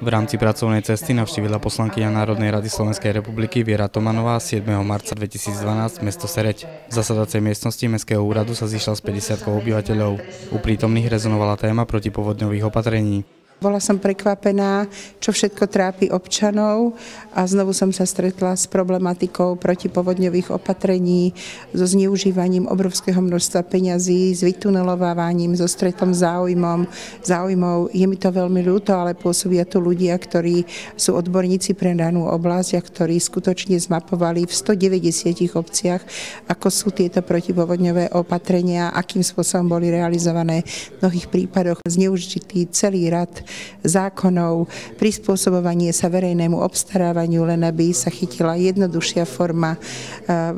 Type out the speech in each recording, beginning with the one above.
V rámci pracovnej cesty navštívila poslankyňa Národnej rady Slovenskej republiky Viera Tomanová 7. marca 2012 mesto Sereď. V zasadacej miestnosti Mestského úradu sa zišla s 50 obyvateľov. U prítomných rezonovala téma protipovodňových opatrení. Bola som prekvapená, čo všetko trápi občanov a znovu som sa stretla s problematikou protipovodňových opatrení, so zneužívaním obrovského množstva peňazí, s vytunelovávaním, so stretom záujmov. Je mi to veľmi ľúto, ale pôsobia tu ľudia, ktorí sú odborníci pre danú oblasť a ktorí skutočne zmapovali v 190 obciach, ako sú tieto protipovodňové opatrenia, akým spôsobom boli realizované v mnohých prípadoch zneužitý celý rad zákonov, prispôsobovanie sa verejnému obstarávaniu, len aby sa chytila jednoduchšia forma,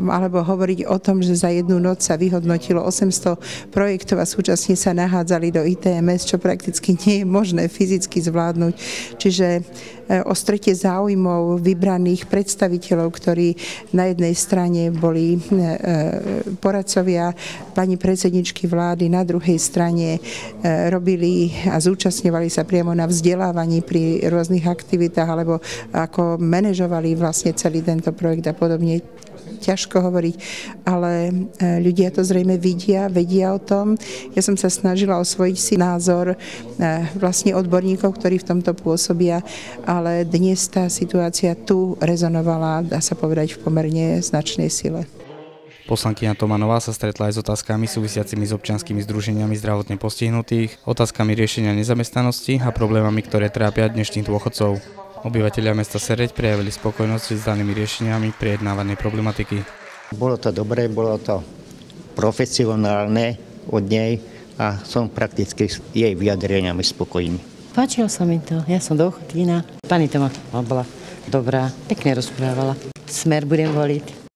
alebo hovoriť o tom, že za jednu noc sa vyhodnotilo 800 projektov a súčasne sa nahádzali do ITMS, čo prakticky nie je možné fyzicky zvládnuť. Čiže o strete záujmov vybraných predstaviteľov, ktorí na jednej strane boli poradcovia pani predsedničky vlády, na druhej strane robili a zúčastňovali sa priamo na vzdelávaní pri rôznych aktivitách alebo ako manažovali vlastne celý tento projekt a podobne. Ťažko hovoriť, ale ľudia to zrejme vidia, vedia o tom. Ja som sa snažila osvojiť si názor vlastne odborníkov, ktorí v tomto pôsobia, ale dnes tá situácia tu rezonovala, dá sa povedať, v pomerne značnej sile. Poslankyňa Tomanová sa stretla aj s otázkami súvisiacimi s občianskymi združeniami zdravotne postihnutých, otázkami riešenia nezamestnanosti a problémami, ktoré trápia dnešných dôchodcov. Obyvatelia mesta Sereď prejavili spokojnosť s danými riešeniami prejednávanej problematiky. Bolo to dobré, bolo to profesionálne od nej a som prakticky s jej vyjadreniami spokojný. Páčilo sa mi to, ja som dôchodkyňa. Pani Tomanová bola dobrá, pekne rozprávala. Smer budem voliť.